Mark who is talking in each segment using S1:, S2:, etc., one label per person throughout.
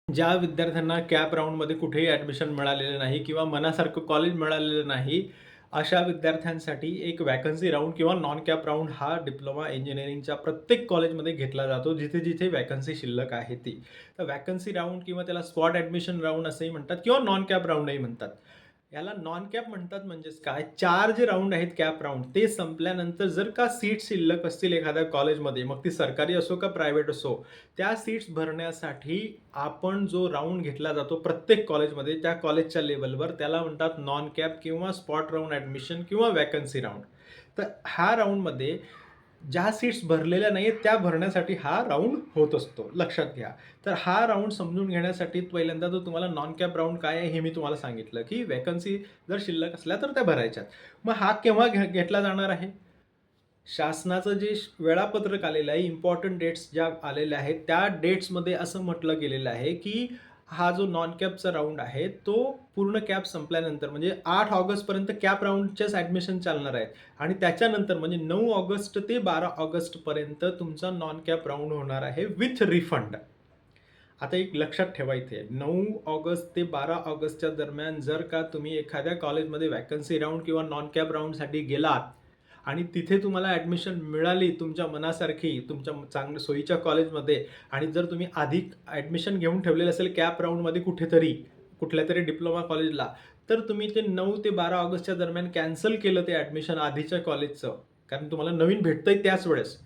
S1: ज्या विद्यार्थ्यांना कॅप राउंडमध्ये कुठेही ॲडमिशन मिळालेलं नाही किंवा मनासारखं कॉलेज मिळालेलं नाही, अशा विद्यार्थ्यांसाठी एक वॅकन्सी राउंड किंवा नॉन कॅप राउंड हा डिप्लोमा इंजिनिअरिंगच्या प्रत्येक कॉलेजमध्ये घेतला जातो, जिथे-जिथे वॅकन्सी शिल्लक आहे ती. तर वॅकन्सी राउंड किंवा त्याला स्पॉट ॲडमिशन राउंड असंही म्हणतात किंवा नॉन कॅप राउंडही म्हणतात. याला नॉन कॅप म्हणतात म्हणजेच काय? 4 जे राउंड आहेत कॅप राउंड ते संपल्यानंतर जर का सीट शिल्लक असतील एखाद्या कॉलेजमध्ये, मग ती सरकारी असो का प्रायव्हेट असो, त्या सीट्स भरण्यासाठी आपण जो राउंड घेतला जातो प्रत्येक कॉलेजमध्ये, त्या कॉलेजच्या लेव्हलवर त्याला म्हणतात नॉन कॅप किंवा स्पॉट राउंड ॲडमिशन किंवा वॅकन्सी राउंड. तर ह्या राउंडमध्ये ज्या सीट्स भरलेल्या नाहीयेत त्या भरण्यासाठी हा राउंड होत असतो, लक्षात घ्या. तर हा राउंड समजून घेण्यासाठी पहिल्यांदा तर तुम्हाला नॉन कॅप राउंड काय आहे हे मी तुम्हाला सांगितलं, की वॅकन्सी जर शिल्लक असल्या तर त्या भरायच्यात. मग हा केव्हा घेतला जाणार आहे? शासनाचं जे वेळापत्रक आलेलं आहे, इम्पॉर्टंट डेट्स ज्या आलेल्या आहेत, त्या डेट्समध्ये असं म्हटलं गेलेलं आहे, की हा जो नॉन कॅपचा राउंड आहे, तो पूर्ण कॅप संपल्यानंतर म्हणजे 8 ऑगस्टपर्यंत कॅप राउंडचेच ॲडमिशन चालणार आहेत आणि त्याच्यानंतर म्हणजे 9 ऑगस्ट ते 12 ऑगस्टपर्यंत तुमचा नॉन कॅप राउंड होणार आहे विथ रिफंड. आता एक लक्षात ठेवा इथे 9 ऑगस्ट ते 12 ऑगस्टच्या दरम्यान जर का तुम्ही एखाद्या कॉलेजमध्ये वॅकन्सी राउंड किंवा नॉन कॅप राउंडसाठी गेलात आणि तिथे तुम्हाला ॲडमिशन मिळाली तुमच्या मनासारखी, तुमच्या चांगल्या सोयीच्या कॉलेजमध्ये आणि जर तुम्ही आधी ॲडमिशन घेऊन ठेवलेलं असेल कॅप राउंडमध्ये कुठेतरी, कुठल्यातरी डिप्लोमा कॉलेजला, तर तुम्ही ते 9 ते 12 ऑगस्टच्या दरम्यान कॅन्सल केलं ते ॲडमिशन आधीच्या कॉलेजचं, कारण तुम्हाला नवीन भेटतंय त्याच वेळेस.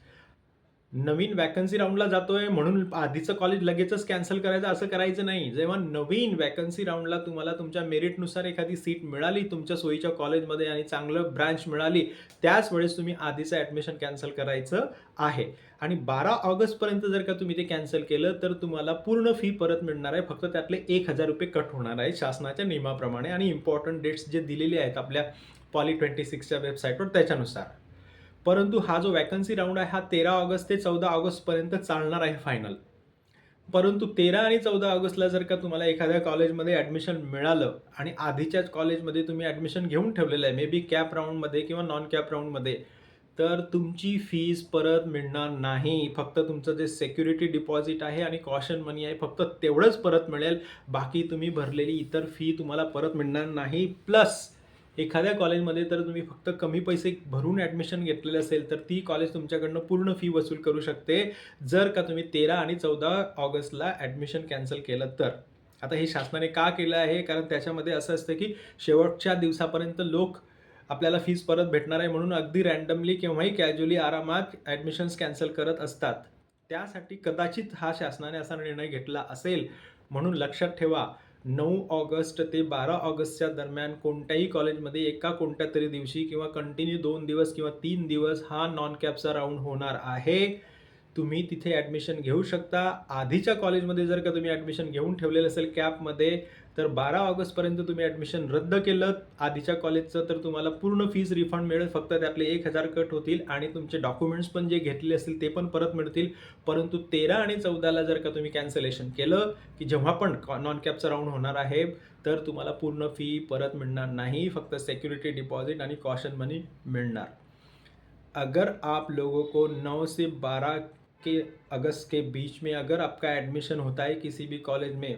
S1: नवीन वॅकन्सी राउंडला जातोय म्हणून आधीचं कॉलेज लगेचच कॅन्सल करायचं असं करायचं नाही. जेव्हा नवीन वॅकन्सी राउंडला तुम्हाला तुमच्या मेरिटनुसार एखादी सीट मिळाली तुमच्या सोयीच्या कॉलेजमध्ये आणि चांगलं ब्रांच मिळाली, त्याच वेळेस तुम्ही आधीचं ॲडमिशन कॅन्सल करायचं आहे. आणि 12 ऑगस्टपर्यंत जर का तुम्ही ते कॅन्सल केलं तर तुम्हाला पूर्ण फी परत मिळणार आहे. फक्त त्यातले ₹1000 कट होणार आहे शासनाच्या नियमाप्रमाणे आणि इम्पॉर्टंट डेट्स जे दिलेले आहेत आपल्या Poly26च्या वेबसाईटवर त्याच्यानुसार. परंतु हा जो वॅकन्सी राउंड आहे हा 13 ऑगस्ट ते 14 ऑगस्टपर्यंत चालणार आहे फायनल. परंतु 13 आणि 14 ऑगस्टला जर का तुम्हाला एखाद्या कॉलेजमध्ये ॲडमिशन मिळालं आणि आधीच्याच कॉलेजमध्ये तुम्ही ॲडमिशन घेऊन ठेवलेलं आहे, मे बी कॅप राउंडमध्ये किंवा नॉन कॅप राउंडमध्ये, तर तुमची फीस परत मिळणार नाही. फक्त तुमचं जे सिक्युरिटी डिपॉझिट आहे आणि कॉशन मनी आहे फक्त तेवढंच परत मिळेल. बाकी तुम्ही भरलेली इतर फी तुम्हाला परत मिळणार नाही. प्लस एखाद्या कॉलेजमध्ये तर तुम्ही फक्त कमी पैसे भरून ॲडमिशन घेतलेलं असेल, तर ती कॉलेज तुमच्याकडनं पूर्ण फी वसूल करू शकते, जर का तुम्ही 13 आणि 14 ऑगस्टला ॲडमिशन कॅन्सल केलं तर. आता हे शासनाने का केलं आहे? कारण त्याच्यामध्ये असं असतं, की शेवटच्या दिवसापर्यंत लोक आपल्याला फीस परत भेटणार आहे म्हणून अगदी रँडमली केव्हाही कॅज्युअली आरामात ॲडमिशन्स कॅन्सल करत असतात. त्यासाठी कदाचित हा शासनाने असा निर्णय घेतला असेल. म्हणून लक्षात ठेवा 9 ऑगस्ट ते 12 ऑगस्टच्या दरम्यान कोणत्याही कॉलेजमध्ये एका कोणत्यातरी दिवशी किंवा कंटिन्यू 2 दिवस किंवा 3 दिवस हा नॉन कॅपचा राउंड होणार आहे. तुम्ही तिथे ॲडमिशन घेऊ शकता. आधीच्या कॉलेजमध्ये जर का तुम्ही ॲडमिशन घेऊन ठेवलेलं असेल कॅपमध्ये, तर 12 ऑगस्टपर्यंत तुम्ही ॲडमिशन रद्द केलं आधीच्या कॉलेजचं, तर तुम्हाला पूर्ण फीस रिफंड मिळेल. फक्त त्यातले 1000 कट होतील आणि तुमचे डॉक्युमेंट्स पण जे घेतले असतील ते पण परत मिळतील. परंतु 13 आणि 14ला जर का तुम्ही कॅन्सलेशन केलं, की जेव्हा पण नॉन कॅपचा राउंड होणार आहे, तर तुम्हाला पूर्ण फी परत मिळणार नाही. फक्त सिक्युरिटी डिपॉझिट आणि कॉशन मनी मिळणार. अगर आप लोगों को 9 से 12 के अगस्त के बीच में अगर आपका एडमिशन होता है किसी भी कॉलेज में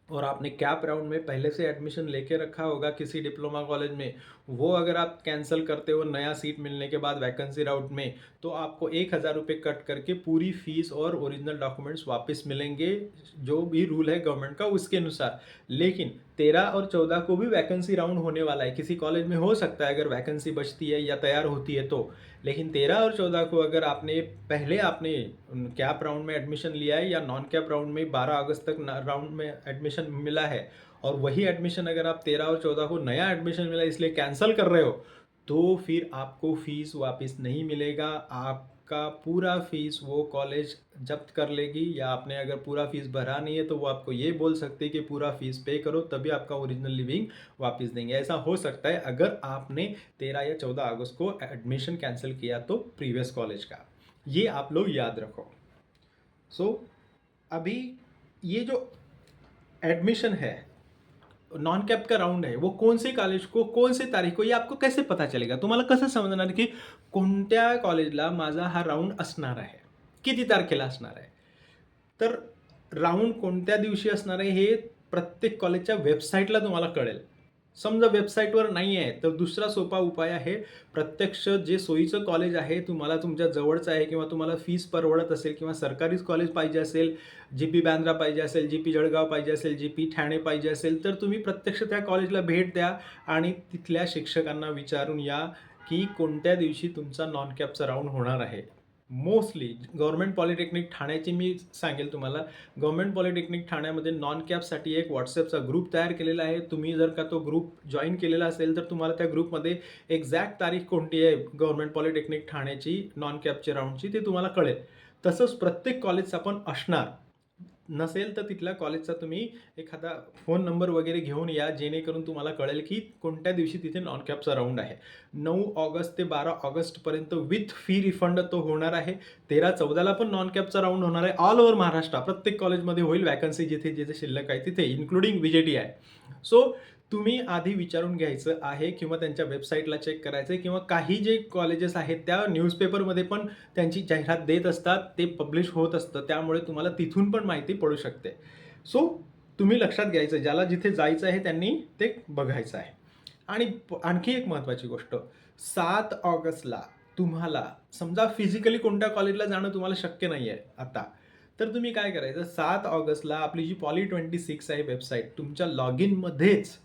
S1: और आपने कैप राउंड में पहले से एडमिशन लेके रखा होगा किसी डिप्लोमा कॉलेज में, वो अगर आप कैंसिल करते हो नया सीट मिलने के बाद वैकेंसी राउंड में, तो आपको ₹1000 कट करके पूरी फीस और ओरिजिनल डॉक्यूमेंट्स वापस मिलेंगे, जो भी रूल है गवर्नमेंट का उसके अनुसार। लेकिन 13 और 14 को भी वैकेंसी राउंड होने वाला है, किसी कॉलेज में हो सकता है अगर वैकेंसी बचती है या तैयार होती है तो। लेकिन 13 और 14 को अगर आपने पहले आपने कैप राउंड में एडमिशन लिया है या नॉन कैप राउंड में 12 अगस्त तक राउंड में एडमिशन मिला है और वही एडमिशन अगर आप 13 और 14 को नया एडमिशन मिला इसलिए कैंसिल कर रहे हो, तो फिर आपको फीस वापस नहीं मिलेगा। आपका पूरा फीस वो कॉलेज जब्त कर लेगी, या आपने अगर पूरा फीस भरा नहीं है तो वो आपको ये बोल सकते हैं कि पूरा फीस पे करो तभी आपका ओरिजिनल लिविंग वापस देंगे। ऐसा हो सकता है अगर आपने 13 या 14 अगस्त को एडमिशन कैंसिल किया तो प्रीवियस कॉलेज का। ये आप लोग याद रखो। अभी ये जो एडमिशन है, नॉन कॅप का राउंड आहे, वो कौन से कॉलेज को कौन से तारीख को, ये आपको कैसे पता चलेगा? तुम्हाला कसं समजणार की कोणत्या कॉलेजला माझा हा राउंड असणार आहे, किती तारखेला असणार आहे? तर राउंड कोणत्या दिवशी असणार आहे हे प्रत्येक कॉलेजच्या वेबसाईटला तुम्हाला कळेल. समजा वेबसाईटवर नाही आहे, तर दुसरा सोपा उपाय आहे, प्रत्यक्ष जे सोयीचं कॉलेज आहे, तुम्हाला तुमच्या जवळचं आहे किंवा तुम्हाला फीस परवडत असेल किंवा सरकारीच कॉलेज पाहिजे असेल, जी-पी बांद्रा पाहिजे असेल, जी-पी जळगाव पाहिजे असेल, जी-पी ठाणे पाहिजे असेल, तर तुम्ही प्रत्यक्ष त्या कॉलेजला भेट द्या आणि तिथल्या शिक्षकांना विचारून या, की कोणत्या दिवशी तुमचा नॉन कॅपचा राउंड होणार आहे. मोस्टली गव्हर्नमेंट पॉलिटेक्निक ठाण्याची मी सांगेल तुम्हाला, गव्हर्नमेंट पॉलिटेक्निक ठाण्यामध्ये नॉन कॅपसाठी एक व्हॉट्सॲपचा ग्रुप तयार केलेला आहे. तुम्ही जर का तो ग्रुप जॉईन केलेला असेल, तर तुम्हाला त्या ग्रुपमध्ये एक्झॅक्ट तारीख कोणती आहे गव्हर्नमेंट पॉलिटेक्निक ठाण्याची नॉन कॅपच्या राउंडची ते तुम्हाला कळेल. तसंच प्रत्येक कॉलेजचा पण असणार. नसेल तर तिथल्या कॉलेजचा तुम्ही एखादा फोन नंबर वगैरे घेऊन या, जेणेकरून तुम्हाला कळेल की कोणत्या दिवशी तिथे नॉन कॅपचा राउंड आहे. 9 ऑगस्ट ते 12 ऑगस्टपर्यंत विथ फी रिफंड तो होणार आहे. 13-14ला पण नॉन कॅपचा राउंड होणार आहे. ऑल ओव्हर महाराष्ट्र प्रत्येक कॉलेजमध्ये होईल. वॅकन्सी जिथे जिथे शिल्लक आहे तिथे, इन्क्लुडिंग व्ही-जे-टी आहे. सो तुम्ही आधी विचारून घ्यायचं आहे किंवा त्यांच्या वेबसाईटला चेक करायचं आहे किंवा काही जे कॉलेजेस आहेत त्या न्यूजपेपरमध्ये पण त्यांची जाहिरात देत असतात, ते पब्लिश होत असतं, त्यामुळे तुम्हाला तिथून पण माहिती पडू शकते. सो तुम्ही लक्षात घ्यायचं, ज्याला जिथे जायचं आहे त्यांनी ते बघायचं आहे. आणि आणखी एक महत्त्वाची गोष्ट, 7 ऑगस्टला तुम्हाला समजा फिजिकली कोणत्या कॉलेजला जाणं तुम्हाला शक्य नाही आहे आता, तर तुम्ही काय करायचं, 7 ऑगस्टला आपली जी Poly26 आहे वेबसाईट, तुमच्या लॉगिनमध्येच,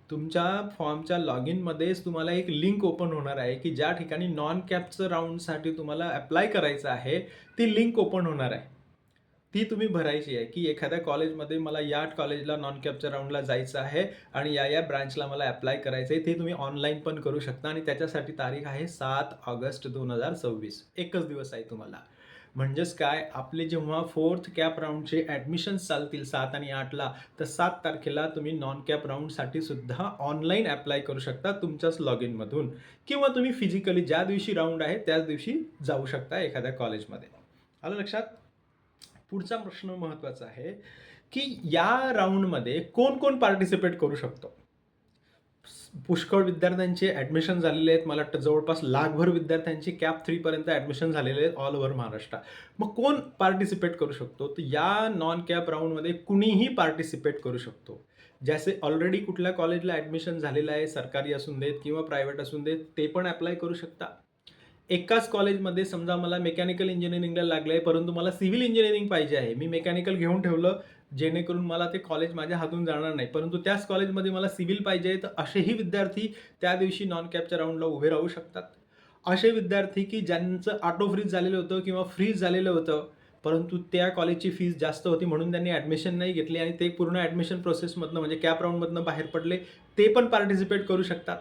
S1: तुमच्या फॉर्मच्या लॉगिनमध्येच तुम्हाला एक लिंक ओपन होणार आहे, की ज्या ठिकाणी नॉन कॅपचं राउंडसाठी तुम्हाला अप्लाय करायचं आहे, ती लिंक ओपन होणार आहे. ती तुम्ही भरायची आहे, की एखाद्या कॉलेजमध्ये मला या कॉलेजला नॉन कॅपच्या राउंडला जायचं आहे आणि या ब्रांचला मला अप्लाय करायचं आहे. ते तुम्ही ऑनलाईन पण करू शकता आणि त्याच्यासाठी तारीख आहे 7 ऑगस्ट 2026. एकच दिवस आहे तुम्हाला. म्हणजेच काय, आपले जेव्हा 4th कॅप राउंडचे ॲडमिशन्स चालतील 7 आणि 8ला, तर 7 तारखेला तुम्ही नॉन कॅप राउंडसाठी सुद्धा ऑनलाईन अप्लाय करू शकता तुमच्याच लॉगिनमधून किंवा तुम्ही फिजिकली ज्या दिवशी राउंड आहे त्याच दिवशी जाऊ शकता एखाद्या कॉलेजमध्ये. आलं लक्षात? पुढचा प्रश्न महत्त्वाचा आहे, की या राउंडमध्ये कोण पार्टिसिपेट करू शकतो? पुष्कळ विद्यार्थ्यांचे ॲडमिशन झालेले आहेत. मला वाटतं जवळपास लाखभर विद्यार्थ्यांची कॅप 3 पर्यंत ॲडमिशन झालेले आहेत ऑल ओव्हर महाराष्ट्र. मग कोण पार्टिसिपेट करू शकतो? तर या नॉन कॅप राउंडमध्ये कुणीही पार्टिसिपेट करू शकतो. ज्याचे ऑलरेडी कुठल्या कॉलेजला ॲडमिशन झालेलं आहे, सरकारी असून देत किंवा प्रायव्हेट असून देत, ते पण अप्लाय करू शकता. एकाच कॉलेजमध्ये समजा मला मेकॅनिकल इंजिनिअरिंगला लागलं आहे, परंतु मला सिव्हिल इंजिनिअरिंग पाहिजे आहे. मी मेकॅनिकल घेऊन ठेवलं, जेणेकरून मला ते कॉलेज माझ्या हातून जाणार नाही, परंतु त्याच कॉलेजमध्ये मला सिव्हिल पाहिजे आहे, तर असेही विद्यार्थी त्या दिवशी नॉन कॅपच्या राउंडला उभे राहू शकतात. असे विद्यार्थी की ज्यांचं ऑटो फ्रीज झालेलं होतं किंवा फ्रीज झालेलं होतं, परंतु त्या कॉलेजची फीस जास्त होती म्हणून त्यांनी ॲडमिशन नाही घेतली आणि ते पूर्ण ॲडमिशन प्रोसेसमधनं म्हणजे कॅप राउंडमधनं बाहेर पडले, ते पण पार्टिसिपेट करू शकतात.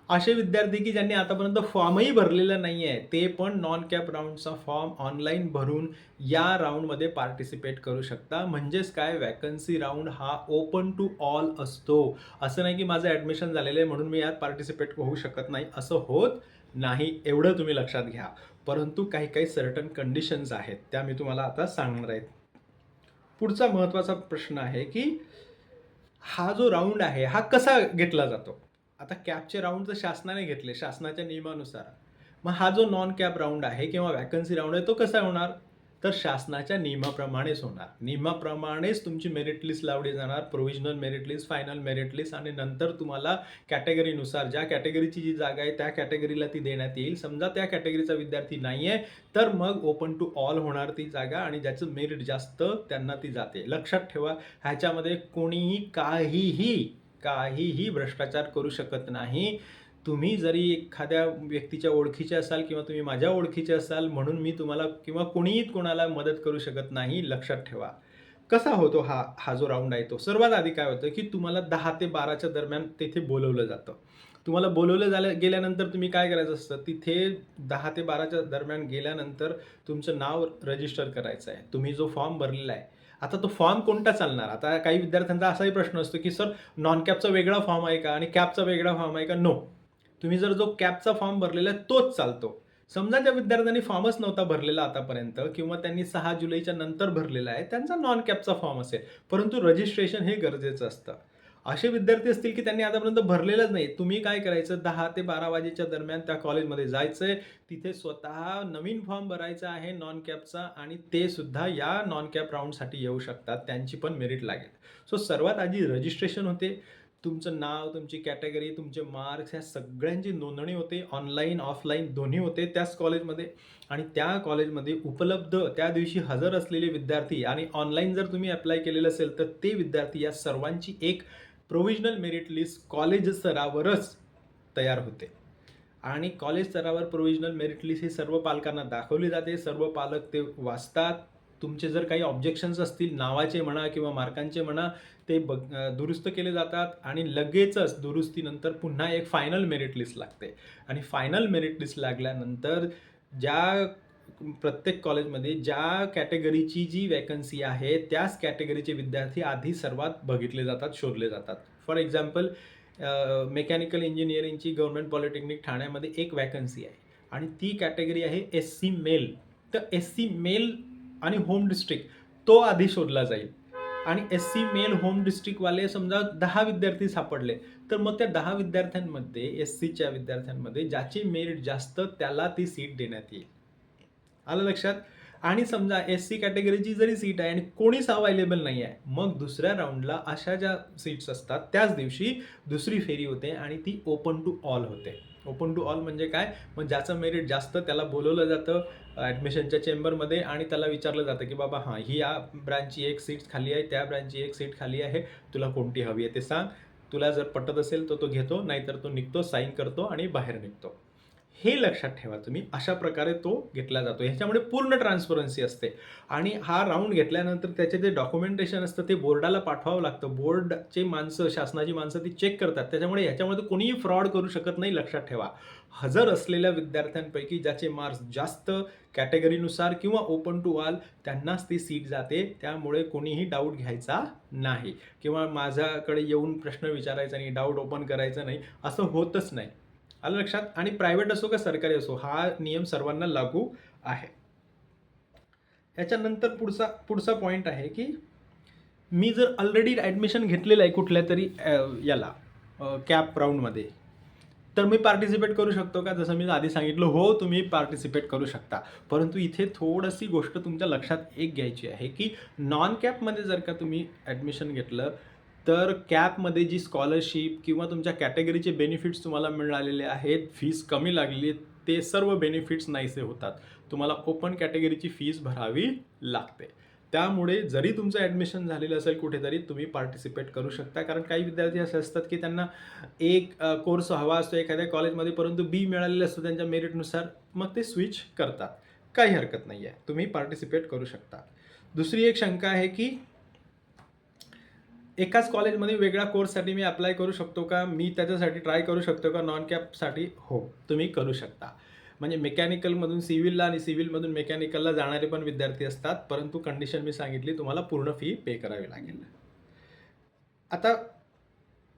S1: असे विद्यार्थी की ज्यांनी आतापर्यंत फॉर्मही भरलेला नाही आहे, ते पण नॉन कॅप राउंडचा फॉर्म ऑनलाईन भरून या राउंडमध्ये पार्टिसिपेट करू शकता. म्हणजेच काय, वॅकन्सी राउंड हा ओपन टू ऑल असतो. असं नाही की माझं ॲडमिशन झालेलं आहे म्हणून मी यात पार्टिसिपेट होऊ शकत नाही, असं होत नाही. एवढं तुम्ही लक्षात घ्या. परंतु काही सर्टन कंडिशन्स आहेत, त्या मी तुम्हाला आता सांगणार आहेत. पुढचा महत्त्वाचा प्रश्न आहे, की हा जो राउंड आहे हा कसा घेतला जातो? आता कॅपचे राउंड तर शासनाने घेतले, शासनाच्या नियमानुसार. मग हा जो नॉन कॅप राउंड आहे किंवा वॅकन्सी राउंड आहे तो कसा होणार? तर शासनाच्या नियमाप्रमाणेच होणार. नियमाप्रमाणेच तुमची मेरिट लिस्ट लावली जाणार, provisional merit list, final merit list, आणि नंतर तुम्हाला कॅटेगरीनुसार ज्या कॅटेगरीची जी जागा आहे त्या कॅटेगरीला ती देण्यात येईल. समजा त्या कॅटेगरीचा विद्यार्थी नाही आहे, तर मग ओपन टू ऑल होणार ती जागा आणि ज्याचं मेरिट जास्त त्यांना ती जाते. लक्षात ठेवा, ह्याच्यामध्ये कोणीही काहीही भ्रष्टाचार करू शकत नाही. तुम्ही जरी एखाद्या व्यक्तीच्या ओळखीचे असाल किंवा तुम्ही माझ्या ओळखीचे असाल म्हणून मी तुम्हाला किंवा कोणीही कोणाला मदत करू शकत नाही. लक्षात ठेवा. कसा होतो हा जो राउंड आहे तो? सर्वात आधी काय होतं, की तुम्हाला 10 ते 12च्या दरम्यान तिथे बोलवलं जातं. तुम्हाला बोलवलं गेल्यानंतर तुम्ही काय करायचं असतं, तिथे 10 ते 12च्या दरम्यान गेल्यानंतर तुमचं नाव रजिस्टर करायचं आहे. तुम्ही जो फॉर्म भरलेला आहे, आता तो फॉर्म कोणता चालणार? आता काही विद्यार्थ्यांचा असाही प्रश्न असतो, की सर नॉन कॅपचा वेगळा फॉर्म आहे का आणि कॅपचा वेगळा फॉर्म आहे का? नो. तुम्ही जर जो कॅपचा फॉर्म भरलेला आहे तोच चालतो. समजा ज्या विद्यार्थ्यांनी फॉर्मच नव्हता भरलेला आतापर्यंत किंवा त्यांनी 6 जुलैच्या नंतर भरलेला आहे, त्यांचा नॉन कॅपचा फॉर्म असेल, परंतु रजिस्ट्रेशन हे गरजेचं असतं. असे विद्यार्थी असतील की त्यांनी आतापर्यंत भरलेलंच नाही. तुम्ही काय करायचं 10 ते 12 वाजेच्या दरम्यान त्या कॉलेजमध्ये जायचंय. तिथे स्वतः नवीन फॉर्म भरायचा आहे नॉन कॅपचा आणि ते सुद्धा या नॉन कॅप राउंडसाठी येऊ शकतात. त्यांची पण मेरिट लागेल. सो सर्वात आधी रजिस्ट्रेशन होते. तुमचं नाव, तुमची कॅटेगरी, तुमचे मार्क्स ह्या सगळ्यांची नोंदणी होते. ऑनलाईन, ऑफलाईन दोन्ही होते त्याच कॉलेजमध्ये आणि त्या कॉलेजमध्ये उपलब्ध त्या दिवशी हजर असलेले विद्यार्थी आणि ऑनलाईन जर तुम्ही अप्लाय केलेलं असेल तर ते विद्यार्थी या सर्वांची एक प्रोव्हिजनल मेरिट लिस्ट कॉलेज स्तरावरच तयार होते आणि कॉलेज स्तरावर प्रोव्हिजनल मेरिट लिस्ट ही सर्व पालकांना दाखवली जाते. सर्व पालक ते वाचतात. तुमचे जर काही ऑब्जेक्शन्स असतील नावाचे म्हणा किंवा मार्कांचे म्हणा ते दुरुस्त केले जातात आणि लगेचच दुरुस्तीनंतर पुन्हा एक फायनल मेरिट लिस्ट लागते आणि फायनल मेरिट लिस्ट लागल्यानंतर ज्या प्रत्येक कॉलेजमध्ये ज्या कॅटेगरीची जी वॅकन्सी आहे त्याच कॅटेगरीचे विद्यार्थी आधी सर्वात बघितले जातात, शोधले जातात. फॉर एक्झाम्पल मेकॅनिकल इंजिनिअरिंगची गव्हर्नमेंट पॉलिटेक्निक ठाण्यामध्ये एक वॅकन्सी आहे आणि ती कॅटेगरी आहे SC मेल. तर SC मेल आणि होम डिस्ट्रिक्ट तो आधी शोधला जाईल आणि SC मेल होम डिस्ट्रिक्टवाले समजा 10 विद्यार्थी सापडले तर मग त्या 10 विद्यार्थ्यांमध्ये SCच्या विद्यार्थ्यांमध्ये ज्याची मेरिट जास्त त्याला ती सीट देण्यात येईल. आलं लक्षात? आणि समजा SC कॅटेगरीची जरी सीट आहे आणि कोणीच अवेलेबल नाही आहे मग दुसऱ्या राऊंडला अशा ज्या सीट्स असतात त्याच दिवशी दुसरी फेरी होते आणि ती ओपन टू ऑल होते. ओपन टू ऑल म्हणजे काय? मग ज्याचं मेरिट जास्त त्याला बोलवलं जातं ॲडमिशनच्या चेंबरमध्ये आणि त्याला विचारलं जातं की बाबा हां ही या ब्रँचची एक सीट खाली आहे, त्या ब्रँचची एक सीट खाली आहे, तुला कोणती हवी आहे ते सांग. तुला जर पटत असेल तर तो घेतो, नाहीतर तो निघतो, साईन करतो आणि बाहेर निघतो. हे लक्षात ठेवा तुम्ही. अशा प्रकारे तो घेतला जातो. ह्याच्यामुळे पूर्ण ट्रान्सपरन्सी असते आणि हा राऊंड घेतल्यानंतर त्याचे जे डॉक्युमेंटेशन असतं ते बोर्डाला पाठवावं लागतं. बोर्डचे माणसं, शासनाची माणसं ती चेक करतात. त्याच्यामुळे ह्याच्यामध्ये कोणीही फ्रॉड करू शकत नाही, लक्षात ठेवा. हजर असलेल्या विद्यार्थ्यांपैकी ज्याचे मार्क्स जास्त कॅटेगरीनुसार किंवा ओपन टू ऑल त्यांनाच ती सीट जाते. त्यामुळे कोणीही डाऊट घ्यायचा नाही किंवा माझ्याकडे येऊन प्रश्न विचारायचा नाही, डाऊट ओपन करायचा नाही, असं होतच नाही. आलं लक्षात? आणि प्रायव्हेट असो का सरकारी असो हा नियम सर्वांना लागू आहे. याच्यानंतर पुढचा पॉईंट आहे की मी जर ऑलरेडी ॲडमिशन घेतलेलं आहे कुठल्या तरी याला कॅप राऊंडमध्ये तर मी पार्टिसिपेट करू शकतो का? जसं मी आधी सांगितलं हो तुम्ही पार्टिसिपेट करू शकता. परंतु इथे थोडीशी गोष्ट तुमच्या लक्षात एक घ्यायची आहे की नॉन कॅपमध्ये जर का तुम्ही ॲडमिशन घेतलं तर कॅपमध्ये जी स्कॉलरशिप किंवा तुमच्या कॅटेगरीचे बेनिफिट्स तुम्हाला मिळालेले आहेत, फीस कमी लागली, ते सर्व बेनिफिट्स नाहीसे होतात. तुम्हाला ओपन कॅटेगरीची फीस भरावी लागते. त्यामुळे जरी तुमचं ॲडमिशन झालेलं असेल कुठेतरी तुम्ही पार्टिसिपेट करू शकता. कारण काही विद्यार्थी असे असतात की त्यांना एक कोर्स हवा असतो एखाद्या कॉलेजमध्ये परंतु बी मिळालेलं असतं त्यांच्या मेरिटनुसार, मग ते स्विच करतात. काही हरकत नाही आहे, तुम्ही पार्टिसिपेट करू शकता. दुसरी एक शंका आहे की एकाच कॉलेजमध्ये वेगळ्या कोर्ससाठी मी अप्लाय करू शकतो का? मी त्याच्यासाठी ट्राय करू शकतो का नॉन कॅपसाठी? हो, तुम्ही करू शकता. म्हणजे मेकॅनिकलमधून सिव्हिलला आणि सिव्हिलमधून मेकॅनिकलला जाणारे पण विद्यार्थी असतात, परंतु कंडिशन मी सांगितली तुम्हाला पूर्ण फी पे करावी लागेल. आता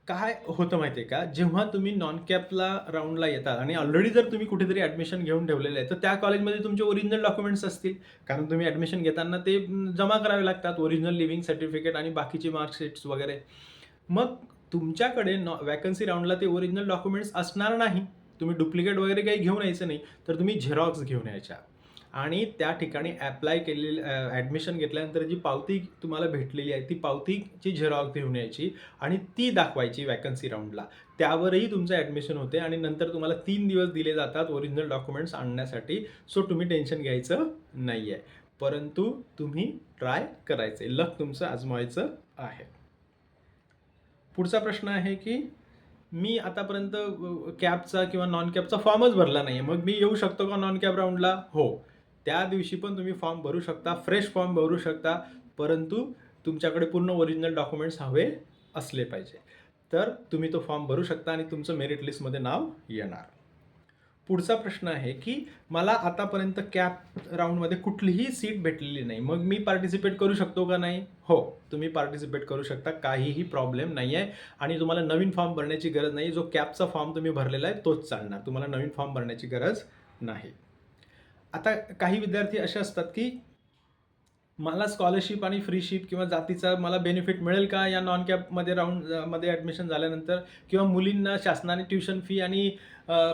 S1: काय होतं माहिती आहे का? जेव्हा तुम्ही नॉन कॅपला राऊंडला येता आणि ऑलरेडी जर तुम्ही कुठेतरी ॲडमिशन घेऊन ठेवलेलं आहे तर त्या कॉलेजमध्ये तुमचे ओरिजिनल डॉक्युमेंट्स असतील. कारण तुम्ही ॲडमिशन घेताना ते जमा करावे लागतात, ओरिजिनल लिव्हिंग सर्टिफिकेट आणि बाकीची मार्कशीट्स वगैरे. मग तुमच्याकडे वॅकन्सी राऊंडला ते ओरिजिनल डॉक्युमेंट्स असणार नाही. तुम्ही डुप्लिकेट वगैरे काही घेऊन यायचं नाही, तर तुम्ही झेरॉक्स घेऊन यायच्या आणि त्या ठिकाणी ॲप्लाय केलेली ॲडमिशन घेतल्यानंतर जी पावती तुम्हाला भेटलेली आहे ती पावतीची झेरॉक्स घेऊन यायची आणि ती दाखवायची वॅकन्सी राऊंडला. त्यावरही तुमचं ॲडमिशन होते आणि नंतर तुम्हाला 3 दिवस दिले जातात ओरिजिनल डॉक्युमेंट्स आणण्यासाठी. सो तुम्ही टेन्शन घ्यायचं नाही आहे, परंतु तुम्ही ट्राय करायचं आहे, लक तुमचं आजमावायचं आहे. पुढचा प्रश्न आहे की मी आतापर्यंत कॅपचा किंवा नॉन कॅपचा फॉर्मच भरला नाही आहे, मग मी येऊ शकतो का नॉन कॅप राऊंडला? हो, त्या दिवशी पण तुम्ही फॉर्म भरू शकता, फ्रेश फॉर्म भरू शकता, परंतु तुमच्याकडे पूर्ण ओरिजिनल डॉक्युमेंट्स हवे असले पाहिजे. तर तुम्ही तो फॉर्म भरू शकता आणि तुमचं मेरिट लिस्टमध्ये नाव येणार. पुढचा प्रश्न आहे की मला आतापर्यंत कॅप राऊंडमध्ये कुठलीही सीट भेटलेली नाही, मग मी पार्टिसिपेट करू शकतो का नाही? हो, तुम्ही पार्टिसिपेट करू शकता, काहीही प्रॉब्लेम नाही आहे आणि तुम्हाला नवीन फॉर्म भरण्याची गरज नाही. जो कॅपचा फॉर्म तुम्ही भरलेला आहे तोच चालणार, तुम्हाला नवीन फॉर्म भरण्याची गरज नाही. आता काही विद्यार्थी असे असतात की मला स्कॉलरशिप आणि फ्रीशिप किंवा जातीचा मला बेनिफिट मिळेल का या नॉन कॅपमध्ये मध्ये ॲडमिशन झाल्यानंतर? किंवा मुलींना शासनाने ट्युशन फी आणि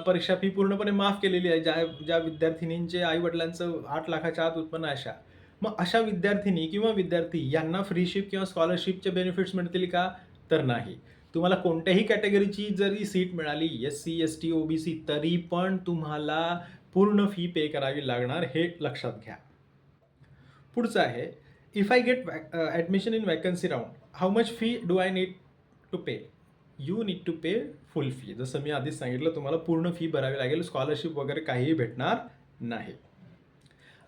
S1: परीक्षा फी पूर्णपणे माफ केलेली आहे, ज्या ज्या विद्यार्थिनींचे आई-वडिलांचं 8,00,000च्या आत उत्पन्न आहे अशा. मग अशा विद्यार्थिनी किंवा विद्यार्थी यांना फ्रीशिप किंवा स्कॉलरशिपचे बेनिफिट्स मिळतील का? तर नाही. तुम्हाला कोणत्याही कॅटेगरीची जरी सीट मिळाली, एस-सी, एस-टी, ओ-बी-सी, तरी पण तुम्हाला पूर्ण फी पे करावी लागणार, हे लक्षात घ्या. पुढचं आहे, if I get admission in vacancy round, how much fee do I need to pay? You need to pay full fee. जसं मी आधीच सांगितलं, तुम्हाला पूर्ण फी भरावी लागेल. स्कॉलरशिप वगैरे काहीही भेटणार नाही.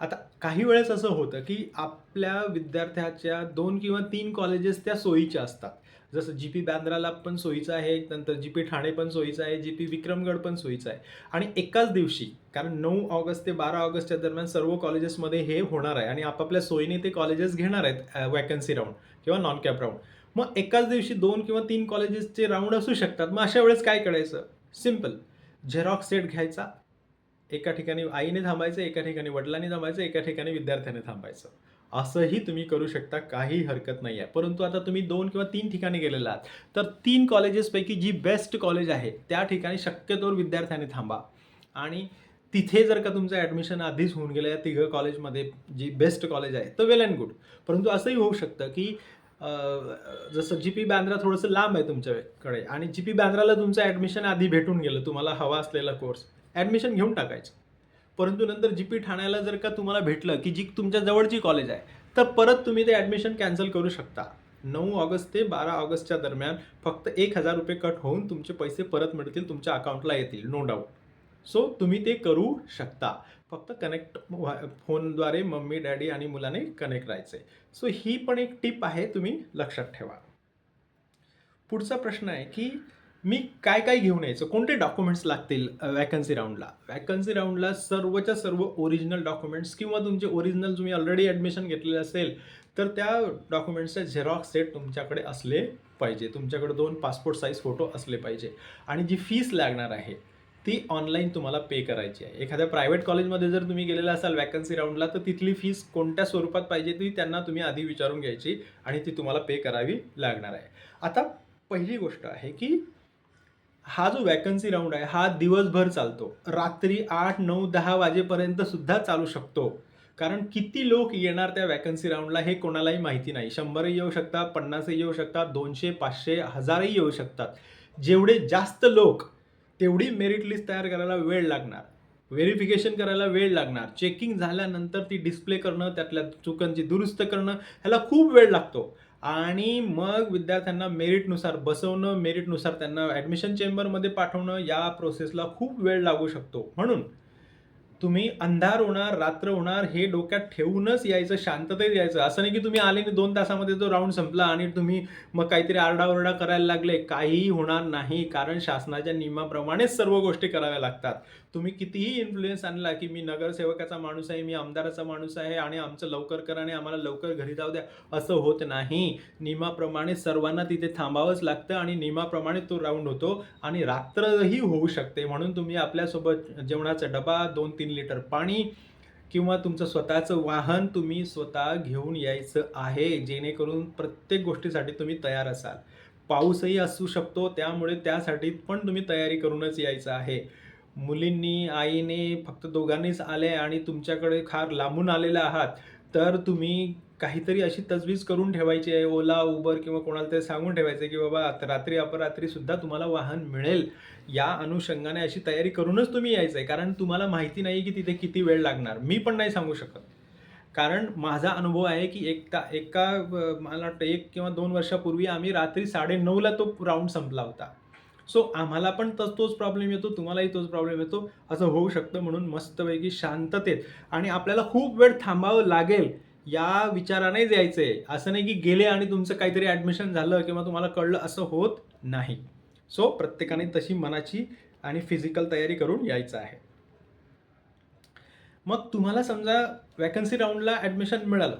S1: आता काही वेळेस असं होतं की आपल्या विद्यार्थ्याच्या 2 किंवा 3 कॉलेजेस त्या सोयीच्या असतात. जसं जी पी बांद्राला पण सोयीचं आहे, नंतर जी पी ठाणे पण सोयीचं आहे, जी पी विक्रमगड पण सोयीचं आहे. आणि एकाच दिवशी, कारण 9 ऑगस्ट ते 12 ऑगस्टच्या दरम्यान सर्व कॉलेजेसमध्ये हे होणार आहे आणि आपापल्या सोयीने ते कॉलेजेस घेणार आहेत वॅकन्सी राऊंड किंवा नॉन कॅप राऊंड. मग एकाच दिवशी 2 किंवा 3 कॉलेजेसचे राऊंड असू शकतात. मग अशा वेळेस काय करायचं? सिम्पल, झेरॉक्स सेट घ्यायचा, एका ठिकाणी आईने थांबायचं, एका ठिकाणी वडिलांनी थांबायचं, एका ठिकाणी विद्यार्थ्याने थांबायचं. असंही तुम्ही करू शकता, काही हरकत नाही आहे. परंतु आता तुम्ही 2 किंवा 3 ठिकाणी गेलेला आहात, तर 3 कॉलेजेसपैकी जी बेस्ट कॉलेज आहे, त्या ठिकाणी शक्यतोवर विद्यार्थ्याने थांबा. आणि तिथे जर का तुमचं ॲडमिशन आधीच होऊन गेलं या तिघं कॉलेजमध्ये, जी बेस्ट कॉलेज आहे, तर वेल अँड गुड. परंतु असंही होऊ शकतं की जसं जी पी बांद्रा थोडंसं लांब आहे तुमच्याकडे आणि जी पी बांद्राला तुमचं ॲडमिशन आधी भेटून गेलं, तुम्हाला हवा असलेला कोर्स, ॲडमिशन घेऊन टाकायचं. परंतु नंतर जी पी ठाण्याला जर का तुम्हाला भेटलं की जी तुमच्या जवळची कॉलेज आहे, तर परत तुम्ही ते ॲडमिशन कॅन्सल करू शकता. 9 ऑगस्ट ते 12 ऑगस्टच्या दरम्यान फक्त ₹1,000 कट होऊन तुमचे पैसे परत मिळतील, तुमच्या अकाउंटला येतील, नो डाऊट. सो तुम्ही ते करू शकता. फक्त कनेक्ट फोनद्वारे मम्मी, डॅडी आणि मुलाने कनेक्ट राहायचं आहे. सो ही पण एक टिप आहे, तुम्ही लक्षात ठेवा. पुढचा प्रश्न आहे की मी काय काय घेऊन यायचं, कोणते डॉक्युमेंट्स लागतील वॅकन्सी राऊंडला? वॅकन्सी राऊंडला सर्वच्या सर्व ओरिजिनल डॉक्युमेंट्स किंवा तुमचे ओरिजिनल तुम्ही ऑलरेडी ॲडमिशन घेतलेले असेल तर त्या डॉक्युमेंट्सचे झेरॉक्स सेट तुमच्याकडे असले पाहिजे. तुमच्याकडे 2 पासपोर्ट साईज फोटो असले पाहिजे. आणि जी फीस लागणार आहे ती ऑनलाईन तुम्हाला पे करायची आहे. एखाद्या प्रायव्हेट कॉलेजमध्ये जर तुम्ही गेलेला असाल वॅकन्सी राऊंडला, तर तिथली फीस कोणत्या स्वरूपात पाहिजे ती त्यांना तुम्ही आधी विचारून घ्यायची आणि ती तुम्हाला पे करावी लागणार आहे. आता पहिली गोष्ट आहे की हा जो वॅकन्सी राऊंड आहे हा दिवसभर चालतो. रात्री 8, 9, 10 वाजेपर्यंत सुद्धा चालू शकतो. कारण किती लोक येणार त्या वॅकन्सी राऊंडला हे कोणालाही माहिती नाही. 100ही येऊ शकतात, 50ही येऊ शकतात, 200, 500, 1000ही येऊ शकतात. जेवढे जास्त लोक, तेवढी मेरिट लिस्ट तयार करायला वेळ लागणार, व्हेरिफिकेशन करायला वेळ लागणार, चेकिंग झाल्यानंतर ती डिस्प्ले करणं, त्यातल्या चुकांची दुरुस्त करणं, ह्याला खूप वेळ लागतो. आणि मग विद्यार्थ्यांना मेरिटनुसार बसवणं, मेरिटनुसार त्यांना ॲडमिशन चेंबरमध्ये पाठवणं, या प्रोसेसला खूप वेळ लागू शकतो. म्हणून तुम्ही अंधार होणार, रात्र होणार हे डोक्यात ठेवूनच यायचं, शांततेत यायचं. असं नाही की तुम्ही आले आणि 2 तासामध्ये तो राऊंड संपला आणि तुम्ही मग काहीतरी आरडाओरडा करायला लागले. काहीही होणार नाही, कारण शासनाच्या नियमाप्रमाणेच सर्व गोष्टी कराव्या लागतात. तुम्ही कितीही इन्फ्लुएन्स आणला की मी नगरसेवकाचा माणूस आहे, मी आमदाराचा माणूस आहे आणि आमचं लवकर करा आणि आम्हाला लवकर घरी जाऊ द्या, असं होत नाही. नियमाप्रमाणे सर्वांना तिथे थांबावंच लागतं आणि नियमाप्रमाणे तो राऊंड होतो आणि रात्रही होऊ शकते. म्हणून तुम्ही आपल्यासोबत जेवणाचा डबा, 2-3 लिटर पाणी किंवा तुमचं स्वतःचं वाहन तुम्ही स्वतः घेऊन यायचं आहे, जेणेकरून प्रत्येक गोष्टीसाठी तुम्ही तयार असाल. पाऊसही असू शकतो, त्यामुळे त्यासाठी पण तुम्ही तयारी करूनच यायचं आहे. मुलींनी, आईने फक्त दोघांनीच आले आणि तुमच्याकडे फार लांबून आलेले आहात, तर तुम्ही काहीतरी अशी तजवीज करून ठेवायची आहे. ओला, उबर किंवा कोणाला तरी सांगून ठेवायचं की बाबा रात्री अपरात्रीसुद्धा तुम्हाला वाहन मिळेल. या अनुषंगाने अशी तयारी करूनच तुम्ही यायचं आहे. कारण तुम्हाला माहिती नाही की तिथे किती वेळ लागणार. मी पण नाही सांगू शकत. कारण माझा अनुभव आहे की मला वाटतं 1 किंवा 2 वर्षापूर्वी आम्ही रात्री 9:30ला तो राऊंड संपला होता. सो आम्हाला पण तोच प्रॉब्लेम येतो, तुम्हालाही तोच प्रॉब्लेम येतो, असं होऊ शकतं. म्हणून मस्तपैकी शांततेत आणि आपल्याला खूप वेळ थांबावं लागेल या विचाराने यायचं आहे. असं नाही की गेले आणि तुमचं काहीतरी ॲडमिशन झालं किंवा तुम्हाला कळलं, असं होत नाही. सो प्रत्येकाने तशी मनाची आणि फिजिकल तयारी करून यायचं आहे. मग तुम्हाला समजा वॅकन्सी राऊंडला ॲडमिशन मिळालं,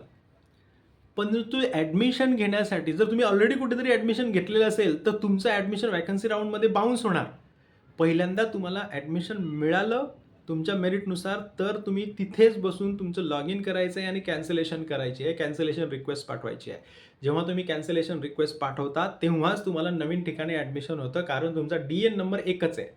S1: परंतु ॲडमिशन घेण्यासाठी जर तुम्ही ऑलरेडी कुठेतरी ॲडमिशन घेतलेलं असेल, तर तुमचं ॲडमिशन वॅकन्सी राऊंडमध्ये बाउन्स होणार. पहिल्यांदा तुम्हाला ॲडमिशन मिळालं तुमच्या मेरिटनुसार, तर तुम्ही तिथेच बसून तुमचं लॉग इन करायचं आहे आणि कॅन्सलेशन करायची आहे, कॅन्सलेशन रिक्वेस्ट पाठवायची आहे. जेव्हा तुम्ही कॅन्सलेशन रिक्वेस्ट पाठवता तेव्हाच तुम्हाला नवीन ठिकाणी ॲडमिशन होतं, कारण तुमचा DN नंबर एकच आहे.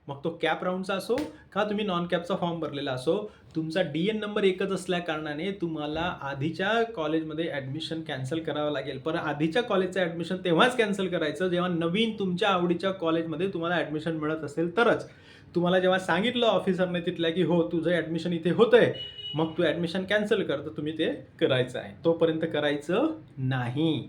S1: मग तो कॅप राऊंडचा असो का तुम्ही नॉन कॅपचा फॉर्म भरलेला असो, तुमचा DN नंबर एकच असल्याकारणाने तुम्हाला आधीच्या कॉलेजमध्ये ॲडमिशन कॅन्सल करावं लागेल. पण आधीच्या कॉलेजचं ॲडमिशन तेव्हाच कॅन्सल करायचं जेव्हा नवीन तुमच्या आवडीच्या कॉलेजमध्ये तुम्हाला ॲडमिशन मिळत असेल तरच. तुम्हाला जेव्हा सांगितलं ऑफिसरने तिथल्या की हो तुझं ॲडमिशन इथे होतंय, मग तू ॲडमिशन कॅन्सल कर, तर तुम्ही ते करायचं आहे. तोपर्यंत करायचं नाही.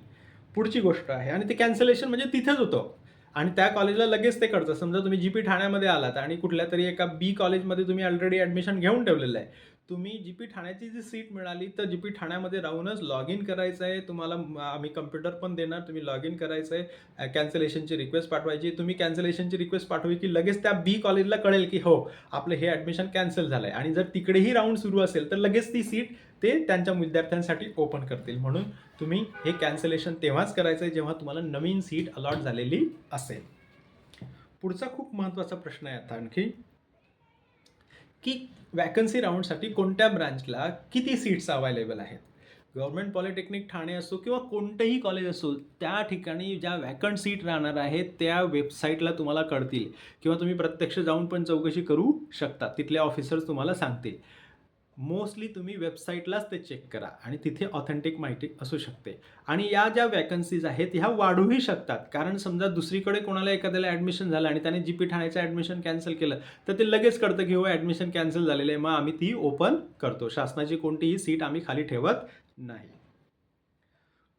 S1: पुढची गोष्ट आहे आणि ते कॅन्सलेशन म्हणजे तिथेच होतं आणि त्या कॉलेजला लगेच ते कळतं. समजा तुम्ही GP ठाण्यामध्ये आलात आणि कुठल्यातरी एका B कॉलेजमध्ये तुम्ही ऑलरेडी ॲडमिशन घेऊन ठेवलेलं आहे. तुम्ही GP ठाण्याची जी सीट मिळाली तर GP ठाण्यामध्ये राहूनच लॉग इन करायचं आहे. तुम्हाला आम्ही कम्प्युटर पण देणार, तुम्ही लॉग इन करायचं आहे, कॅन्सलेशनची रिक्वेस्ट पाठवायची. तुम्ही कॅन्सलेशनची रिक्वेस्ट पाठवली की लगेच त्या B कॉलेजला कळेल की हो आपलं हे ॲडमिशन कॅन्सल झालं आहे आणि जर तिकडेही राऊंड सुरू असेल तर लगेच ती सीट ते त्यांच्या विद्यार्थ्यांसाठी ओपन करतील. म्हणून तुम्ही हे कॅन्सलेशन तेव्हाच करायचं आहे जेव्हा तुम्हाला नवीन सीट अलॉट झालेली असेल. पुढचा खूप महत्त्वाचा प्रश्न आहे आता आणखी, की वॅकन्सी राऊंडसाठी कोणत्या ब्रांचला किती सीट्स अवेलेबल आहेत. गव्हर्नमेंट पॉलिटेक्निक ठाणे असो किंवा कोणतेही कॉलेज असो, त्या ठिकाणी ज्या वॅकंट सीट राहणार आहेत त्या वेबसाईटला तुम्हाला कळतील किंवा तुम्ही प्रत्यक्ष जाऊन पण चौकशी करू शकता. तिथले ऑफिसर्स तुम्हाला सांगतील. मोस्टली तुम्ही वेबसाईटलाच ते चेक करा आणि तिथे ऑथेंटिक माहिती असू शकते. आणि या ज्या वॅकन्सीज आहेत ह्या वाढूही शकतात, कारण समजा दुसरीकडे कोणाला एखाद्याला ॲडमिशन झालं आणि त्याने GP ठाण्याचं ॲडमिशन कॅन्सल केलं तर ते लगेच कळतं की हो ॲडमिशन कॅन्सल झालेलं आहे, मग आम्ही ती ओपन करतो. शासनाची कोणतीही सीट आम्ही खाली ठेवत नाही.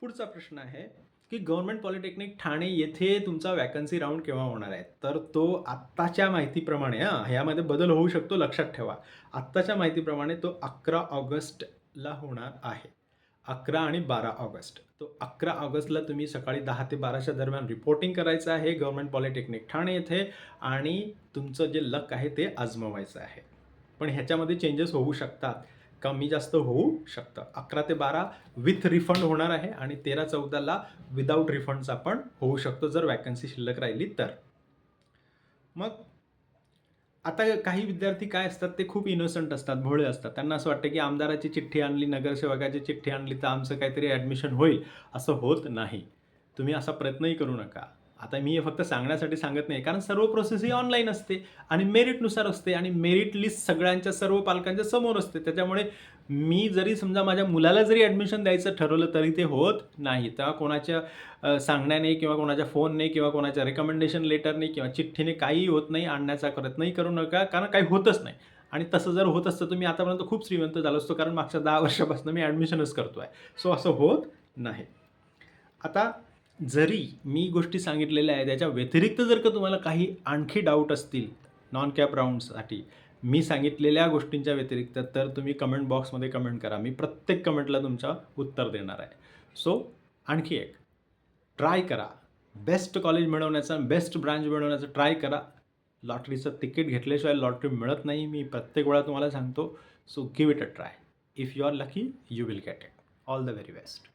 S1: पुढचा प्रश्न आहे की गव्हर्नमेंट पॉलिटेक्निक ठाणे येथे तुमचा वॅकन्सी राऊंड केव्हा होणार आहे. तर तो आत्ताच्या माहितीप्रमाणे, ह्यामध्ये बदल होऊ शकतो, लक्षात ठेवा. आत्ताच्या माहितीप्रमाणे तो 11 ऑगस्टला होणार आहे. 11 आणि 12 ऑगस्ट. तो 11 ऑगस्टला तुम्ही सकाळी 10 ते 12च्या दरम्यान रिपोर्टिंग करायचं आहे गव्हर्नमेंट पॉलिटेक्निक ठाणे येथे आणि तुमचं जे लक आहे ते आजमावायचं आहे. पण ह्याच्यामध्ये चेंजेस होऊ शकतात, कमी जास्त होऊ शकतं. 11 ते 12 विथ रिफंड होणार आहे आणि 13-14ला विदाऊट रिफंडचा पण होऊ शकतो जर वॅकन्सी शिल्लक राहिली तर. मग आता काही विद्यार्थी काय असतात, ते खूप इनोसंट असतात, भोळे असतात. त्यांना असं वाटतं की आमदाराची चिठ्ठी आणली, नगरसेवकाची चिठ्ठी आणली तर आमचं काहीतरी ॲडमिशन होईल. असं होत नाही. तुम्ही असा प्रयत्नही करू नका. आता मी हे फक्त सांगण्यासाठी सांगत नाही, कारण सर्व प्रोसेस ही ऑनलाईन असते आणि मेरिटनुसार असते आणि मेरिट लिस्ट सगळ्यांच्या, सर्व पालकांच्या समोर असते. त्याच्यामुळे मी जरी समजा माझ्या मुलाला जरी ॲडमिशन द्यायचं ठरवलं तरी ते होत नाही. तेव्हा कोणाच्या सांगण्याने किंवा कोणाच्या फोनने किंवा कोणाच्या रेकमेंडेशन लेटरने किंवा चिठ्ठीने काहीही होत नाही. आणण्याचा प्रयत्नही करू नका, कारण काही होतच नाही. आणि तसं जर होत असतं तर मी आतापर्यंत खूप श्रीमंत झालो असतो, कारण मागच्या 10 वर्षापासून मी ॲडमिशनच करतो आहे. सो असं होत नाही. आता जरी मी गोष्टी सांगितलेल्या आहेत त्याच्या व्यतिरिक्त जर का तुम्हाला काही आणखी डाऊट असतील नॉन कॅप राऊंडसाठी मी सांगितलेल्या गोष्टींच्या व्यतिरिक्त, तर तुम्ही कमेंट बॉक्समध्ये कमेंट करा. मी प्रत्येक कमेंटला तुमचं उत्तर देणार आहे. सो आणखी एक ट्राय करा, बेस्ट कॉलेज मिळवण्याचा, बेस्ट ब्रांच मिळवण्याचा ट्राय करा. लॉटरीचं तिकीट घेतल्याशिवाय लॉटरी मिळत नाही, मी प्रत्येक वेळा तुम्हाला सांगतो. So give it a try. If you are lucky you will get it. All the very best.